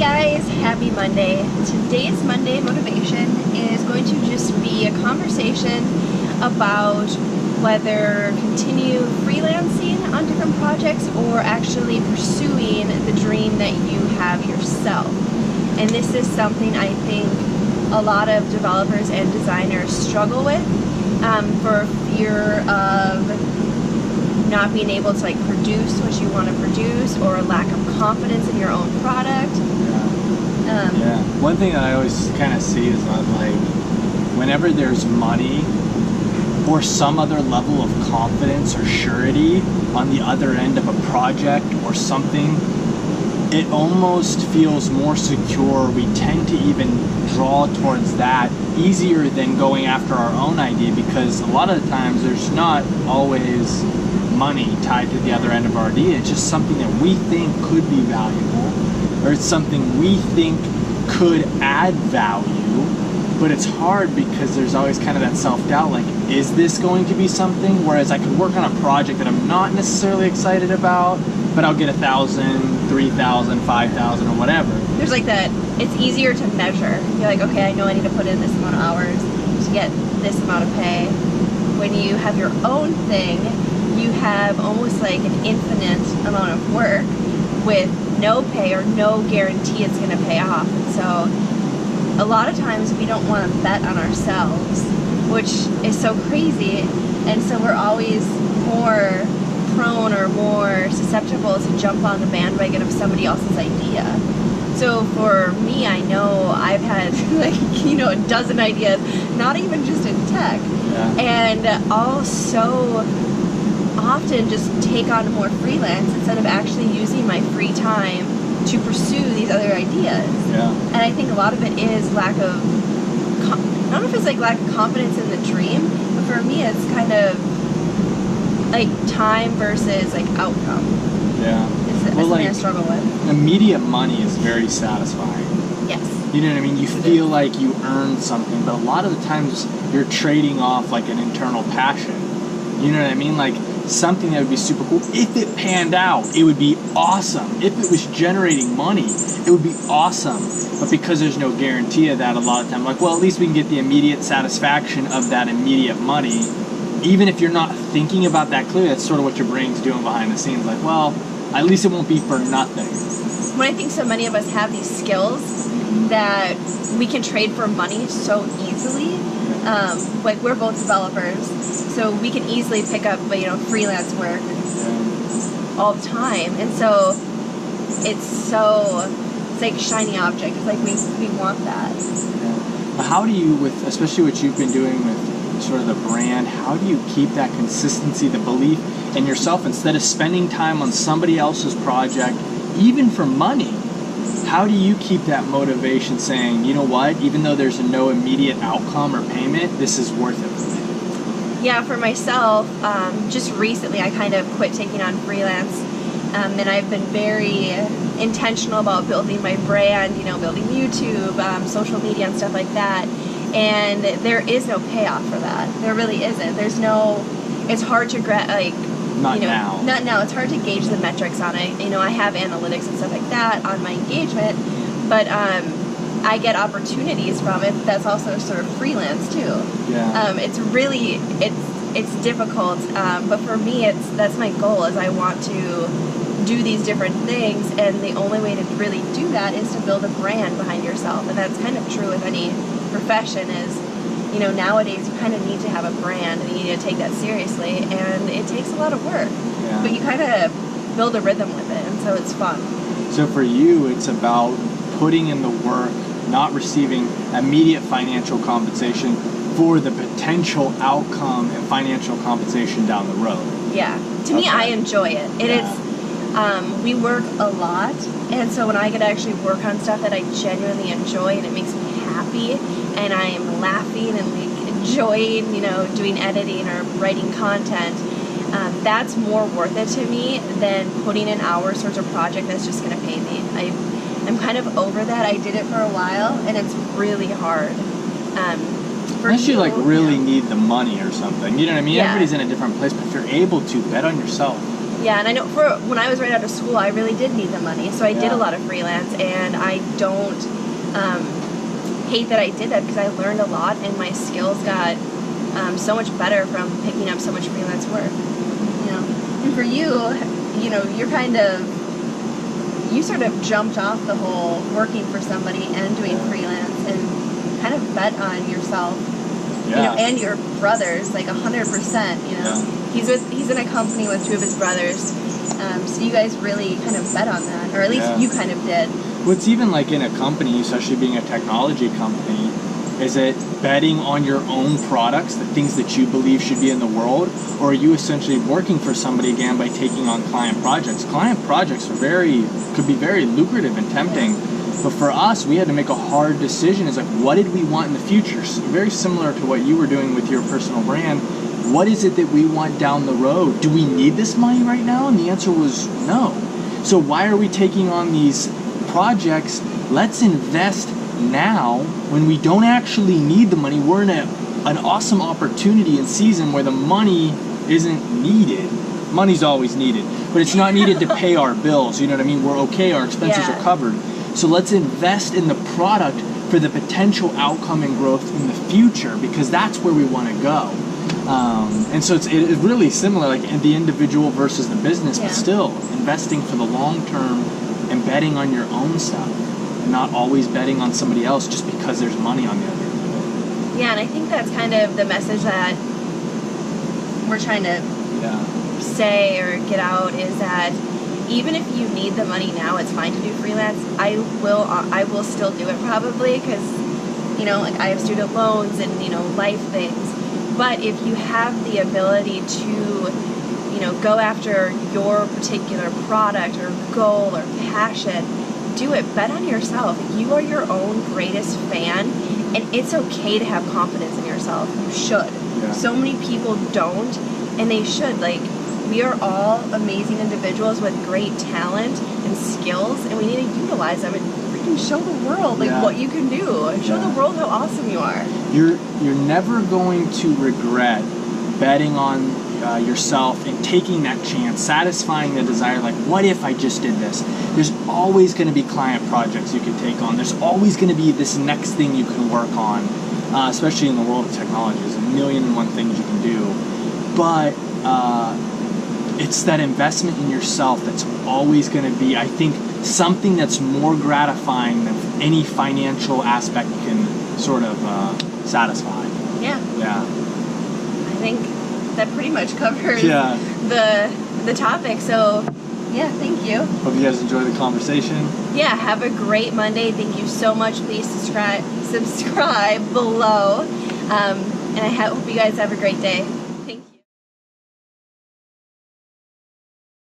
guys, happy Monday. Today's Monday motivation is going to just be a conversation about whether continue freelancing on different projects or actually pursuing the dream that you have yourself. And this is something I think a lot of developers and designers struggle with for fear of not being able to produce what you want to produce, or a lack of confidence in your own product. One thing that I always kind of see is whenever there's money or some other level of confidence or surety on the other end of a project or something, it almost feels more secure. We tend to even draw towards that easier than going after our own idea, because a lot of the times there's not always money tied to the other end of our idea. It's just something that we think could be valuable, or it's something we think could add value, but it's hard because there's always kind of that self-doubt, is this going to be something? Whereas I could work on a project that I'm not necessarily excited about, but I'll get 1,000, 3,000, 5,000, or whatever. There's that, it's easier to measure. You're okay, I know I need to put in this amount of hours to get this amount of pay. When you have your own thing, you have almost an infinite amount of work with no pay or no guarantee it's going to pay off. And so a lot of times we don't want to bet on ourselves, which is so crazy. And so we're always more prone or more susceptible to jump on the bandwagon of somebody else's idea. So for me, I know I've had a dozen ideas, not even just in tech, and I'll so often just take on more freelance instead of actually using my free time to pursue these other ideas. And I think a lot of it is lack of, I don't know if it's lack of confidence in the dream, but for me it's kind of time versus outcome. It's something I struggle with. Immediate money is very satisfying. Yes. You know what I mean? You feel like you earned something, but a lot of the times you're trading off an internal passion. You know what I mean? Something that would be super cool. If it panned out, it would be awesome. If it was generating money, it would be awesome. But because there's no guarantee of that, a lot of time, at least we can get the immediate satisfaction of that immediate money. Even if you're not thinking about that clearly, that's sort of what your brain's doing behind the scenes. At least it won't be for nothing. When I think so many of us have these skills that we can trade for money so easily. We're both developers, so we can easily pick up freelance work all the time, and so it's like shiny object. It's we want that. But how do you, especially what you've been doing with sort of the brand, how do you keep that consistency, the belief in yourself, instead of spending time on somebody else's project, even for money? How do you keep that motivation saying, you know what, even though there's no immediate outcome or payment, this is worth it for me? Yeah, for myself, just recently I kind of quit taking on freelance, and I've been very intentional about building my brand, building YouTube, social media and stuff like that, and there is no payoff for that. There really isn't. It's hard to Not now. It's hard to gauge the metrics on it. I have analytics and stuff like that on my engagement, but I get opportunities from it. That's also sort of freelance too. It's really it's difficult, but for me that's my goal. Is I want to do these different things, and the only way to really do that is to build a brand behind yourself, and that's kind of true with any profession. Is nowadays you kind of need to have a brand, and you need to take that seriously, and it takes a lot of work. But you kind of build a rhythm with it, and so it's fun. So for you, it's about putting in the work, not receiving immediate financial compensation for the potential outcome and financial compensation down the road. To me, I enjoy it. We work a lot, and so when I get to actually work on stuff that I genuinely enjoy and it makes me happy, and I am laughing and enjoying, doing editing or writing content, that's more worth it to me than putting in hours towards a project that's just going to pay me. I'm kind of over that. I did it for a while, and it's really hard. Unless you really need the money or something. You know what I mean? Everybody's in a different place, but if you're able to, bet on yourself. Yeah, and I know for when I was right out of school, I really did need the money, so I did a lot of freelance, and I don't hate that I did that because I learned a lot, and my skills got so much better from picking up so much freelance work. You know, and for you, you know, you sort of jumped off the whole working for somebody and doing freelance, and kind of bet on yourself. You know, and your brothers, like 100%. You know, he's in a company with two of his brothers, so you guys really kind of bet on that, or at least you kind of did. What's even like in a company, especially being a technology company, is it betting on your own products, the things that you believe should be in the world, or are you essentially working for somebody again by taking on client projects? Client projects are could be very lucrative and tempting. But for us, we had to make a hard decision. It's like, what did we want in the future? So very similar to what you were doing with your personal brand. What is it that we want down the road? Do we need this money right now? And the answer was no. So why are we taking on these projects? Let's invest now when we don't actually need the money. We're in an awesome opportunity and season where the money isn't needed. Money's always needed, but it's not needed to pay our bills. You know what I mean? We're okay. Our expenses are covered. So let's invest in the product for the potential outcome and growth in the future, because that's where we want to go. And so it's really similar, like in the individual versus the business, but still investing for the long term and betting on your own stuff, and not always betting on somebody else just because there's money on the other end of it. Yeah, and I think that's kind of the message that we're trying to say or get out, is that even if you need the money now, it's fine to do freelance. I will still do it probably, because, you know, like I have student loans and, you know, life things. But if you have the ability to, you know, go after your particular product or goal or passion, do it. Bet on yourself. You are your own greatest fan, and it's okay to have confidence in yourself. You should. Yeah. So many people don't, and they should. Like, we are all amazing individuals with great talent and skills, and we need to utilize them and freaking show the world what you can do, and show the world how awesome you are. You're never going to regret betting on yourself and taking that chance, satisfying the desire. Like, what if I just did this? There's always going to be client projects you can take on. There's always going to be this next thing you can work on, especially in the world of technology. There's a million and one things you can do, but it's that investment in yourself that's always going to be, I think, something that's more gratifying than any financial aspect can sort of satisfy. Yeah. I think that pretty much covers the topic. So, yeah, thank you. Hope you guys enjoy the conversation. Yeah, have a great Monday. Thank you so much. Please subscribe below. And I hope you guys have a great day.